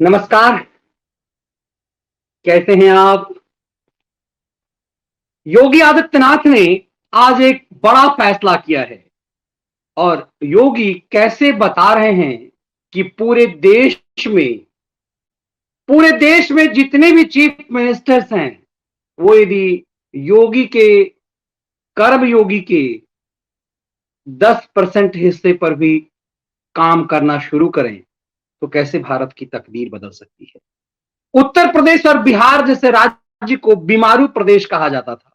नमस्कार। कैसे हैं आप? योगी आदित्यनाथ ने आज एक बड़ा फैसला किया है और योगी कैसे बता रहे हैं कि में पूरे देश में जितने भी चीफ मिनिस्टर्स हैं, वो यदि योगी के कर्म योगी के 10% हिस्से पर भी काम करना शुरू करें तो कैसे भारत की तकदीर बदल सकती है। उत्तर प्रदेश और बिहार जैसे राज्य को बीमारू प्रदेश कहा जाता था।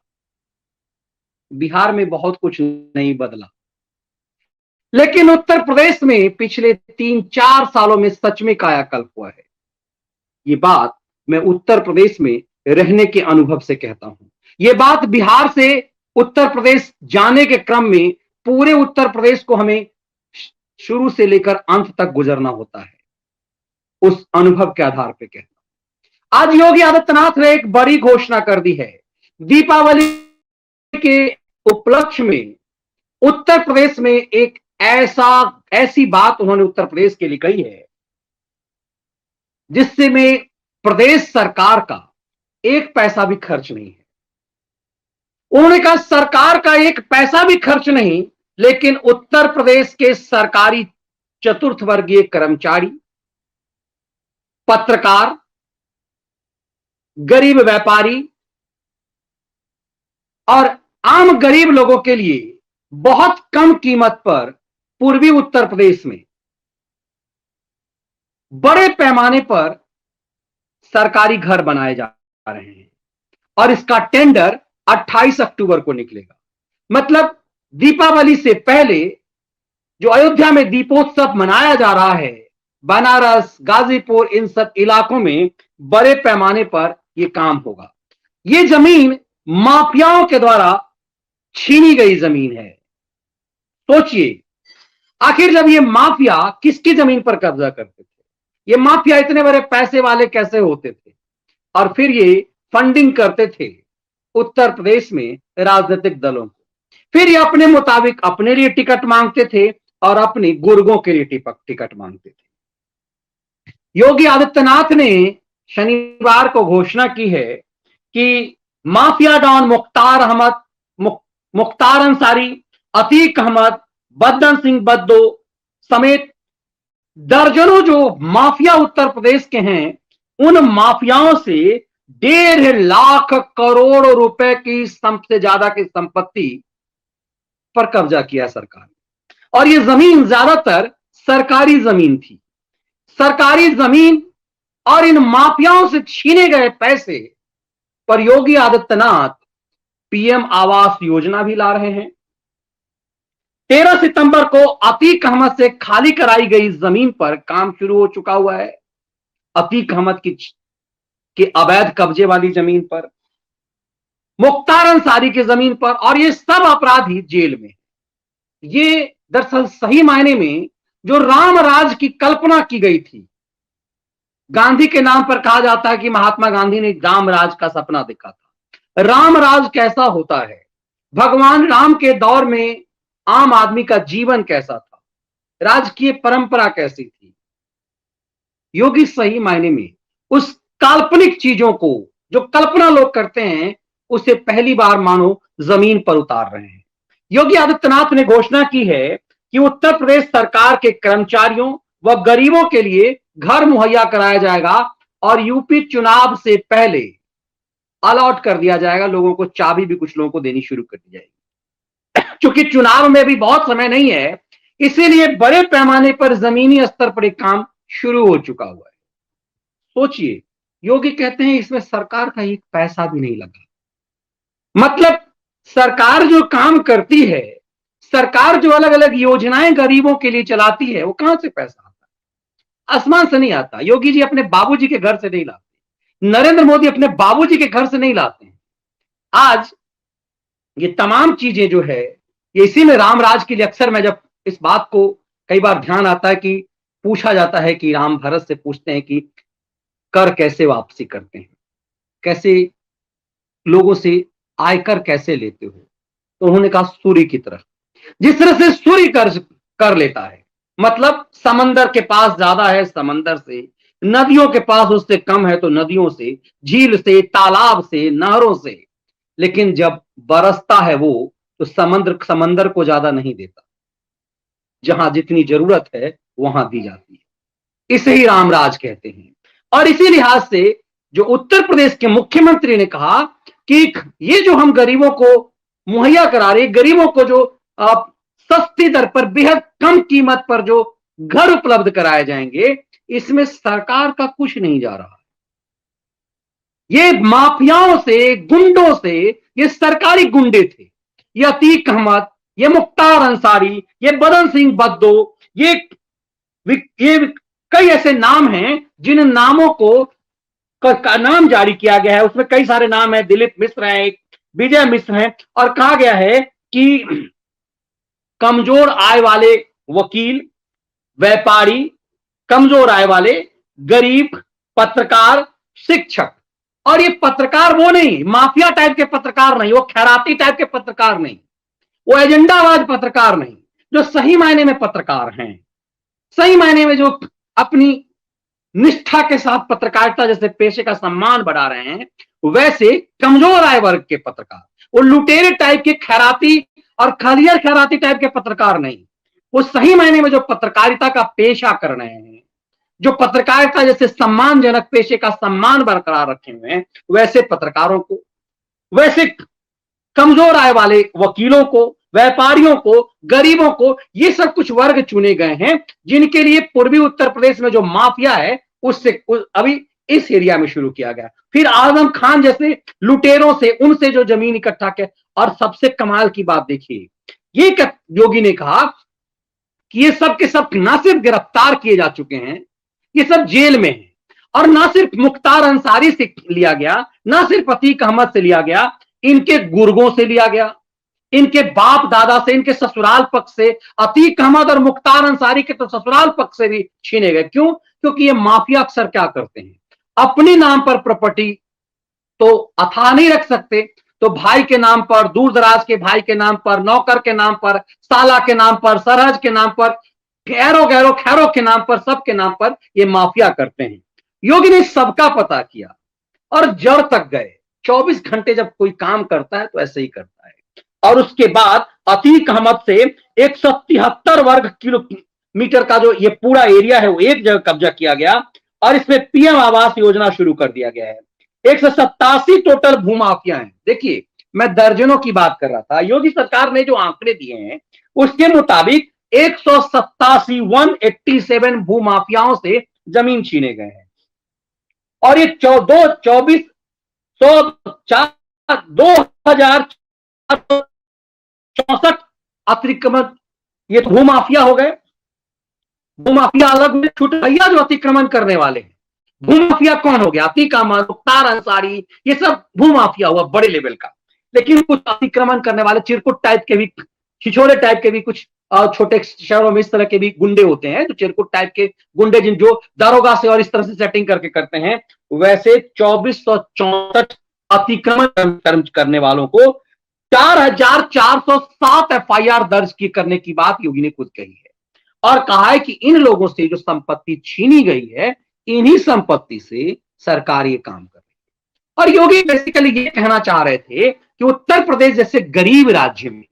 बिहार में बहुत कुछ नहीं बदला, लेकिन उत्तर प्रदेश में पिछले 3-4 सालों में सच में कायाकल्प हुआ है। ये बात मैं उत्तर प्रदेश में रहने के अनुभव से कहता हूं। ये बात बिहार से उत्तर प्रदेश जाने के क्रम में पूरे उत्तर प्रदेश को हमें शुरू से लेकर अंत तक गुजरना होता है। उस अनुभव के आधार पर कहता हूं। आज योगी आदित्यनाथ ने एक बड़ी घोषणा कर दी है। दीपावली के उपलक्ष्य में उत्तर प्रदेश में एक ऐसी बात उन्होंने उत्तर प्रदेश के लिए कही है जिससे में प्रदेश सरकार का एक पैसा भी खर्च नहीं है। उन्होंने कहा सरकार का एक पैसा भी खर्च नहीं, लेकिन उत्तर प्रदेश के सरकारी चतुर्थ वर्गीय कर्मचारी, पत्रकार, गरीब व्यापारी और आम गरीब लोगों के लिए बहुत कम कीमत पर पूर्वी उत्तर प्रदेश में बड़े पैमाने पर सरकारी घर बनाए जा रहे हैं और इसका टेंडर 28 अक्टूबर को निकलेगा। मतलब दीपावली से पहले जो अयोध्या में दीपोत्सव मनाया जा रहा है, बनारस, गाजीपुर, इन सब इलाकों में बड़े पैमाने पर यह काम होगा। यह जमीन माफियाओं के द्वारा छीनी गई जमीन है। सोचिए, आखिर जब ये माफिया किसकी जमीन पर कब्जा करते थे, ये माफिया इतने बड़े पैसे वाले कैसे होते थे और फिर ये फंडिंग करते थे उत्तर प्रदेश में राजनीतिक दलों को। फिर ये अपने मुताबिक अपने लिए टिकट मांगते थे और अपने गुर्गों के लिए टिकट मांगते थे। योगी आदित्यनाथ ने शनिवार को घोषणा की है कि माफिया डॉन मुख्तार अंसारी, अतीक अहमद, बद्दन सिंह बद्दो समेत दर्जनों जो माफिया उत्तर प्रदेश के हैं, उन माफियाओं से 1.5 लाख करोड़ रुपए की सबसे ज्यादा की संपत्ति पर कब्जा किया सरकार ने। और यह जमीन ज्यादातर सरकारी जमीन थी। सरकारी जमीन और इन माफियाओं से छीने गए पैसे पर योगी आदित्यनाथ पीएम आवास योजना भी ला रहे हैं। 13 सितंबर को अतीक अहमद से खाली कराई गई जमीन पर काम शुरू हो चुका हुआ है। अतीक अहमद के अवैध कब्जे वाली जमीन पर, मुख्तार अंसारी की जमीन पर, और ये सब अपराधी जेल में। ये दरअसल सही मायने में जो राम राज की कल्पना की गई थी, गांधी के नाम पर कहा जाता है कि महात्मा गांधी ने राम राज का सपना देखा था। राम राज कैसा होता है, भगवान राम के दौर में आम आदमी का जीवन कैसा था, राजकीय परंपरा कैसी थी। योगी सही मायने में उस काल्पनिक चीजों को जो कल्पना लोग करते हैं, उसे पहली बार मानो जमीन पर उतार रहे हैं। योगी आदित्यनाथ ने घोषणा की है कि उत्तर प्रदेश सरकार के कर्मचारियों व गरीबों के लिए घर मुहैया कराया जाएगा और यूपी चुनाव से पहले अलॉट कर दिया जाएगा। लोगों को चाबी भी कुछ लोगों को देनी शुरू कर दी जाएगी। क्योंकि चुनाव में भी बहुत समय नहीं है, इसीलिए बड़े पैमाने पर जमीनी स्तर पर एक काम शुरू हो चुका हुआ है। सोचिए, योगी कहते हैं इसमें सरकार का एक पैसा भी नहीं लगा। मतलब सरकार जो काम करती है, सरकार जो अलग अलग योजनाएं गरीबों के लिए चलाती है, वो कहां से पैसा आता है? आसमान से नहीं आता। योगी जी अपने बाबूजी के घर से नहीं लाते, नरेंद्र मोदी अपने बाबूजी के घर से नहीं लाते हैं। आज ये तमाम चीजें जो है, ये इसी में राम राज के लिए अक्सर मैं जब इस बात को कई बार ध्यान आता है कि पूछा जाता है कि राम भरत से पूछते हैं कि कर कैसे वापसी करते हैं, कैसे लोगों से आयकर कैसे लेते हो, तो उन्होंने कहा सूर्य की तरह। जिस तरह से सूर्य कर लेता है, मतलब समंदर के पास ज्यादा है, समंदर से नदियों के पास उससे कम है तो नदियों से, झील से, तालाब से, नहरों से। लेकिन जब बरसता है वो तो समंदर को ज्यादा नहीं देता, जहां जितनी जरूरत है वहां दी जाती है। इसे ही रामराज कहते हैं। और इसी लिहाज से जो उत्तर प्रदेश के मुख्यमंत्री ने कहा कि ये जो हम गरीबों को मुहैया करा रहे, गरीबों को जो सस्ती दर पर बेहद कम कीमत पर जो घर उपलब्ध कराए जाएंगे, इसमें सरकार का कुछ नहीं जा रहा। ये माफियाओं से, गुंडों से, ये सरकारी गुंडे थे, ये अतीक अहमद, ये मुख्तार अंसारी, ये बदन सिंह बद्दो, ये कई ऐसे नाम हैं जिन नामों को का नाम जारी किया गया है। उसमें कई सारे नाम है, दिलीप मिश्र है, विजय मिश्र है, और कहा गया है कि कमजोर आय वाले वकील, व्यापारी, कमजोर आय वाले, गरीब, पत्रकार, शिक्षक। और ये पत्रकार वो नहीं, माफिया टाइप के पत्रकार नहीं, वो खैराती टाइप के पत्रकार नहीं, वो एजेंडाबाज पत्रकार नहीं, जो सही मायने में पत्रकार हैं, सही मायने में जो अपनी निष्ठा के साथ पत्रकारिता जैसे पेशे का सम्मान बढ़ा रहे हैं, वैसे कमजोर आय वर्ग के पत्रकार, वो लुटेरे टाइप के खैराती और खलियर खैराती टाइप के पत्रकार नहीं, वो सही मायने में जो पत्रकारिता का पेशा कर रहे हैं, जो पत्रकारिता जैसे सम्मानजनक पेशे का सम्मान बरकरार रखे हुए हैं, वैसे पत्रकारों को, वैसे कमजोर आय वाले वकीलों को, व्यापारियों को, गरीबों को, ये सब कुछ वर्ग चुने गए हैं जिनके लिए पूर्वी उत्तर प्रदेश में जो माफिया है उससे अभी इस एरिया में शुरू किया गया। फिर आजम खान जैसे लुटेरों से, उनसे जो जमीन इकट्ठा किया। और सबसे कमाल की बात देखिए, ये योगी ने कहा कि ये सब के सब ना सिर्फ गिरफ्तार किए जा चुके हैं, ये सब जेल में है, और ना सिर्फ मुख्तार अंसारी से लिया गया, ना सिर्फ अतीक अहमद से लिया गया, इनके गुर्गों से लिया गया, इनके बाप दादा से, इनके ससुराल पक्ष से। अतीक अहमद और मुख्तार अंसारी के तो ससुराल पक्ष से भी छीने गए। क्यों? क्योंकि ये माफिया अक्सर क्या करते हैं, अपने नाम पर प्रॉपर्टी तो अथाह नहीं रख सकते, तो भाई के नाम पर, दूर दराज के भाई के नाम पर, नौकर के नाम पर, साला के नाम पर, सरहज के नाम पर, गैरों गैरों खैरों के नाम पर, सबके नाम पर ये माफिया करते हैं। योगी ने सबका पता किया और जड़ तक गए। 24 घंटे जब कोई काम करता है तो ऐसे ही करता है। और उसके बाद अतीक अहमद से 173 वर्ग किलोमीटर का जो ये पूरा एरिया है वो एक जगह कब्जा किया गया और इसमें पीएम आवास योजना शुरू कर दिया गया है। 187 टोटल भूमाफिया हैं। देखिए, मैं दर्जनों की बात कर रहा था, योगी सरकार ने जो आंकड़े दिए हैं उसके मुताबिक 187 भूमाफियाओं से जमीन छीने गए हैं। और ये 2464 अतिक्रमण, ये तो भूमाफिया हो गए। भूमाफिया अलग में छूट भैया जो अतिक्रमण करने वाले हैं। भूमाफिया कौन हो गया? अतीक अहमद, मुख्तार अंसारी, ये सब भूमाफिया हुआ बड़े लेवल का। लेकिन कुछ अतिक्रमण करने वाले चिरकुट टाइप के भी, छिछोरे टाइप के भी, कुछ छोटे शहरों में इस तरह के भी गुंडे होते हैं, जो चिरकुट टाइप के गुंडे जिन जो दारोगा से और इस तरह से सेटिंग करके करते हैं। वैसे 2464 अतिक्रमण करने वालों को 4407 एफआईआर दर्ज की करने की बात योगी ने खुद कही है और कहा है कि इन लोगों से जो संपत्ति छीनी गई है, इन्हीं संपत्ति से सरकार ये काम कर रही है। और योगी बेसिकली ये कहना चाह रहे थे कि उत्तर प्रदेश जैसे गरीब राज्य में,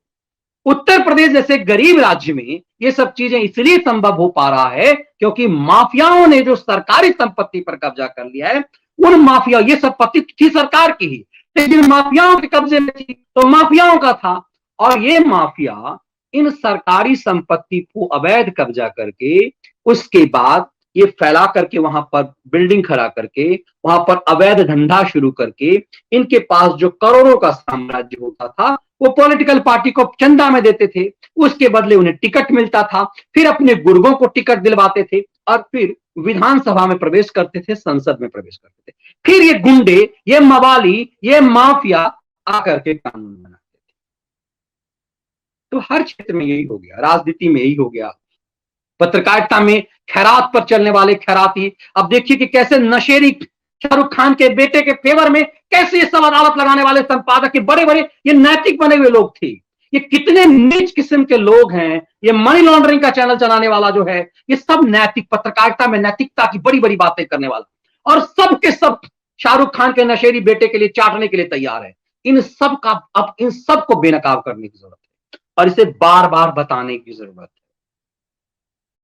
उत्तर प्रदेश जैसे गरीब राज्य में ये सब चीजें इसलिए संभव हो पा रहा है क्योंकि माफियाओं ने जो सरकारी संपत्ति पर कब्जा कर लिया है, उन माफिया, ये संपत्ति थी सरकार की ही, लेकिन माफियाओं के कब्जे में थी तो माफियाओं का था। और ये माफिया इन सरकारी संपत्ति को अवैध कब्जा करके उसके बाद ये फैला करके वहां पर बिल्डिंग खड़ा करके वहां पर अवैध धंधा शुरू करके इनके पास जो करोड़ों का साम्राज्य होता था वो पॉलिटिकल पार्टी को चंदा में देते थे, उसके बदले उन्हें टिकट मिलता था, फिर अपने गुर्गों को टिकट दिलवाते थे और फिर विधानसभा में प्रवेश करते थे, संसद में प्रवेश करते थे। फिर ये गुंडे, ये मवाली, ये माफिया आकर के कानून बनाते थे। तो हर क्षेत्र में यही हो गया, राजनीति में यही हो गया, पत्रकारिता में खैरात पर चलने वाले खैराती। अब देखिए कि कैसे नशेरी शाहरुख खान के बेटे के फेवर में कैसे ये सब अदालत लगाने वाले संपादक के बड़े बड़े ये नैतिक बने हुए लोग थे, ये कितने नीच किस्म के लोग हैं, ये मनी लॉन्ड्रिंग का चैनल चलाने वाला जो है, ये सब नैतिक पत्रकारिता में नैतिकता की बड़ी बड़ी बातें करने वाला, और सब के सब शाहरुख खान के नशेड़ी बेटे के लिए चाटने के लिए तैयार है। इन सब का अब इन सब को बेनकाब करने की जरूरत है, और इसे बार बार बताने की जरूरत है,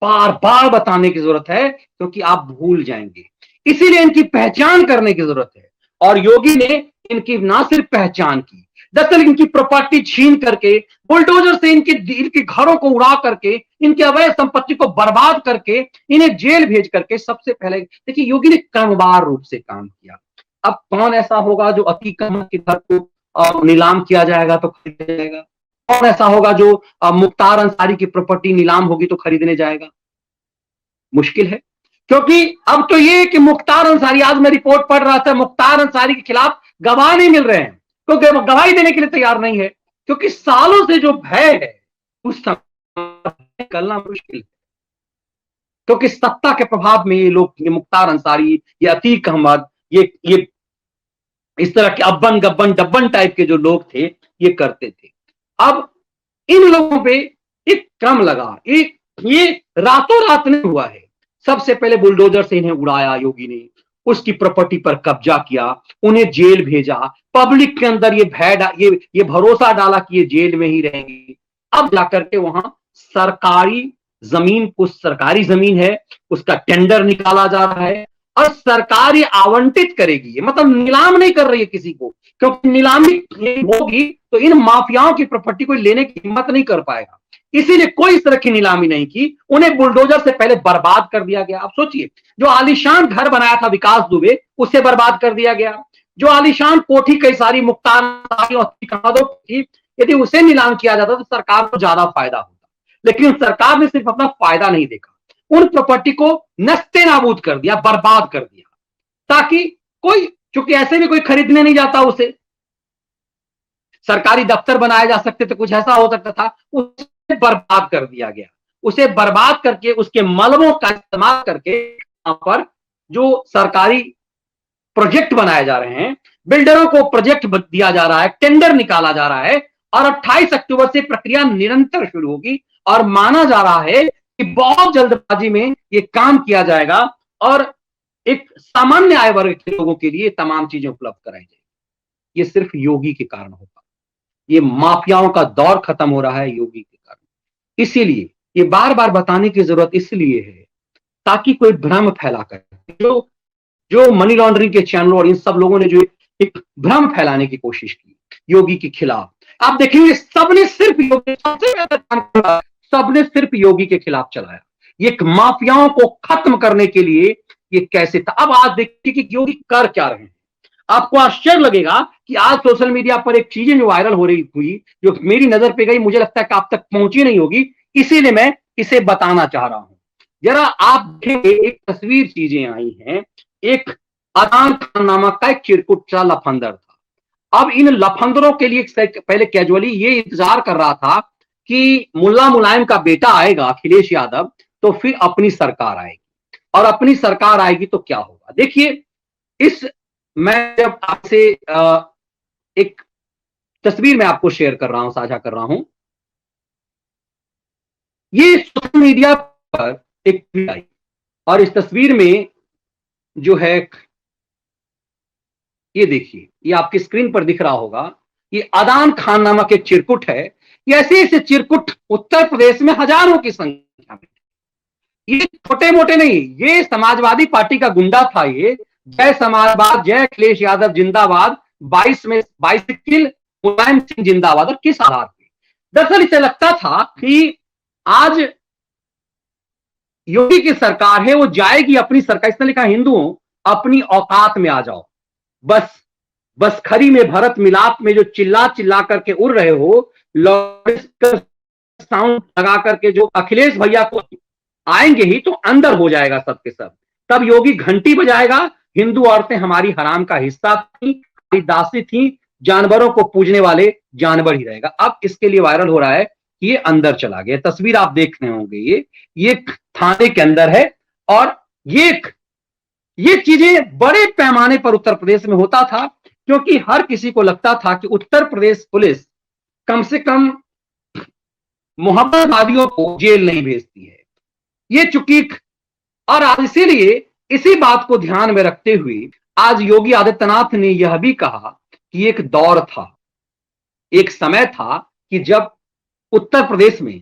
बार बार बताने की जरूरत है, क्योंकि आप भूल जाएंगे। इसीलिए इनकी पहचान करने की जरूरत है, और योगी ने इनकी ना सिर्फ पहचान की, दरअसल इनकी प्रॉपर्टी छीन करके, बुलडोजर से इनके घरों को उड़ा करके, इनके अवैध संपत्ति को बर्बाद करके, इन्हें जेल भेज करके, सबसे पहले देखिए योगी ने क्रमवार रूप से काम किया। अब कौन ऐसा होगा जो अतीक अहमद के घर को नीलाम किया जाएगा तो खरीदा जाएगा? कौन ऐसा होगा जो मुख्तार अंसारी की प्रॉपर्टी नीलाम होगी तो खरीदने जाएगा? मुश्किल है, क्योंकि अब तो ये कि मुख्तार अंसारी, आज मैं रिपोर्ट पढ़ रहा था, मुख्तार अंसारी के खिलाफ गवाह नहीं मिल रहे हैं, तो गवाही देने के लिए तैयार नहीं है, क्योंकि सालों से जो भय है उस समय निकलना मुश्किल है, क्योंकि सत्ता के प्रभाव में ये लोग, ये मुख्तार अंसारी, ये अतीक अहमद, ये इस तरह के अब्बन गब्बन डब्बन टाइप के जो लोग थे, ये करते थे। अब इन लोगों पे एक क्रम लगा, ये रातों रात नहीं हुआ है। सबसे पहले बुलडोजर से इन्हें उड़ाया योगी ने, उसकी प्रॉपर्टी पर कब्जा किया, उन्हें जेल भेजा, पब्लिक के अंदर ये भरोसा डाला कि ये जेल में ही रहेंगे। अब जाकर के वहां सरकारी जमीन, उस सरकारी जमीन है उसका टेंडर निकाला जा रहा है, और सरकार ये आवंटित करेगी, ये मतलब नीलाम नहीं कर रही है किसी को, क्योंकि नीलामी होगी तो इन माफियाओं की प्रॉपर्टी को लेने की हिम्मत नहीं कर पाएगा, इसीलिए कोई इस तरह की नीलामी नहीं की, उन्हें बुलडोजर से पहले बर्बाद कर दिया गया। आप सोचिए, जो आलीशान घर बनाया था विकास दुबे, उसे बर्बाद कर दिया गया। जो आलीशान कोठी कई सारी मुख्तार थी, यदि उसे नीलाम किया जाता तो सरकार को ज्यादा फायदा होता, लेकिन सरकार ने सिर्फ अपना फायदा नहीं देखा, उन प्रॉपर्टी को नस्ते नाबूद कर दिया, बर्बाद कर दिया, ताकि कोई, चूंकि ऐसे भी कोई खरीदने नहीं जाता उसे, सरकारी दफ्तर बनाए जा सकते थे, कुछ ऐसा हो सकता था, उसे बर्बाद कर दिया गया। उसे बर्बाद करके उसके मलबों का इस्तेमाल करके यहां पर जो सरकारी प्रोजेक्ट बनाए जा रहे हैं, बिल्डरों को प्रोजेक्ट दिया जा रहा है, टेंडर निकाला जा रहा है, और 28 अक्टूबर से प्रक्रिया निरंतर शुरू होगी, और माना जा रहा है कि बहुत जल्दबाजी में ये काम किया जाएगा, और एक सामान्य आय वर्ग के लोगों के लिए तमाम चीजें उपलब्ध कराई जाएगी। ये सिर्फ योगी के कारण होगा, ये माफियाओं का दौर खत्म हो रहा है योगी के कारण। इसीलिए ये बार बार बताने की जरूरत इसलिए है ताकि कोई भ्रम फैला कर, जो मनी लॉन्ड्रिंग के चैनलों और इन सब लोगों ने जो एक भ्रम फैलाने की कोशिश की योगी के खिलाफ, आप देखेंगे सबने सिर्फ योगी, सबने सिर्फ योगी के खिलाफ चलाया, ये माफियाओं को खत्म करने के लिए ये कैसे था। अब आज देखिए कि योगी कर क्या रहे हैं, आपको आश्चर्य लगेगा कि आज सोशल मीडिया पर एक चीजें जो वायरल हो रही हुई, जो मेरी नजर पे गई, मुझे लगता है कि आप तक पहुंची नहीं होगी, इसीलिए मैं इसे बताना चाह रहा हूं। जरा आप देखेंगे, एक तस्वीर चीजें आई हैं, एक अदनान खान नामक का एक चिरकुट लफंदर था। अब इन लफंदरों के लिए पहले कैजुअली ये इंतजार कर रहा था कि मुल्ला मुलायम का बेटा आएगा अखिलेश यादव, तो फिर अपनी सरकार आएगी, और अपनी सरकार आएगी तो क्या होगा। देखिए, मैं जब आपसे एक तस्वीर में आपको शेयर कर रहा हूं, साझा कर रहा हूं, ये सोशल मीडिया पर एक ट्वीट आई, और इस तस्वीर में जो है, ये देखिए, ये आपकी स्क्रीन पर दिख रहा होगा, ये अदान खान नामक एक चिरकुट है। ये ऐसे चिरकुट उत्तर प्रदेश में हजारों की संख्या में, ये छोटे मोटे नहीं, ये समाजवादी पार्टी का गुंडा था, ये जय समाजवाद, जय अखिलेश यादव जिंदाबाद, 22 किल मुलायम सिंह जिंदाबाद, और किस आधार पे? दरअसल इसे लगता था कि आज योगी की सरकार है, वो जाएगी अपनी सरकार, इसने लिखा हिंदुओं अपनी औकात में आ जाओ, बस खरी में भरत मिलाप में जो चिल्ला चिल्ला करके उड़ रहे हो, साउंड लगा करके जो अखिलेश भैया को आएंगे ही तो अंदर हो जाएगा सब के सब। तब योगी घंटी बजाएगा, हिंदू औरतें हमारी हराम का हिस्सा थी, दासी थी, जानवरों को पूजने वाले जानवर ही रहेगा। अब इसके लिए वायरल हो रहा है कि ये अंदर चला गया। तस्वीर आप देख रहे होंगे, ये थाने के अंदर है, और ये चीजें बड़े पैमाने पर उत्तर प्रदेश में होता था, क्योंकि हर किसी को लगता था कि उत्तर प्रदेश पुलिस कम से कम मोहम्मदवादियों को जेल नहीं भेजती है। ये चूंकि, और आज इसीलिए इसी बात को ध्यान में रखते हुए आज योगी आदित्यनाथ ने यह भी कहा कि एक दौर था, एक समय था कि जब उत्तर प्रदेश में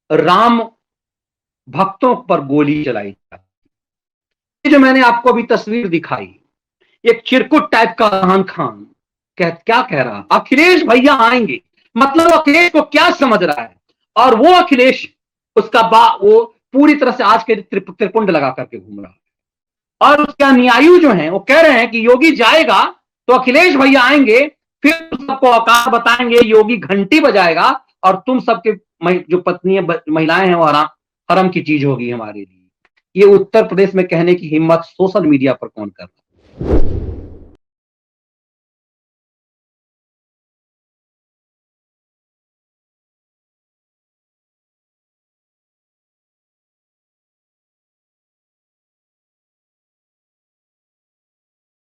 राम भक्तों पर गोली चलाई जाती। जो मैंने आपको अभी तस्वीर दिखाई, एक चिरकुट टाइप का रहमान खान क्या कह रहा, अखिलेश भैया आएंगे। मतलब अखिलेश को क्या समझ रहा है, और वो अखिलेश उसका वो पूरी तरह से आज के त्रिपुंड लगा करके घूम रहा है। और उसके अनुयायी जो हैं वो कह रहे हैं कि योगी जाएगा तो अखिलेश भैया आएंगे, फिर सबको औकात बताएंगे, योगी घंटी बजाएगा और तुम सबके जो पत्नी महिलाएं हैं वो हरम की चीज होगी हमारे लिए। ये उत्तर प्रदेश में कहने की हिम्मत सोशल मीडिया पर कौन कर रहा है?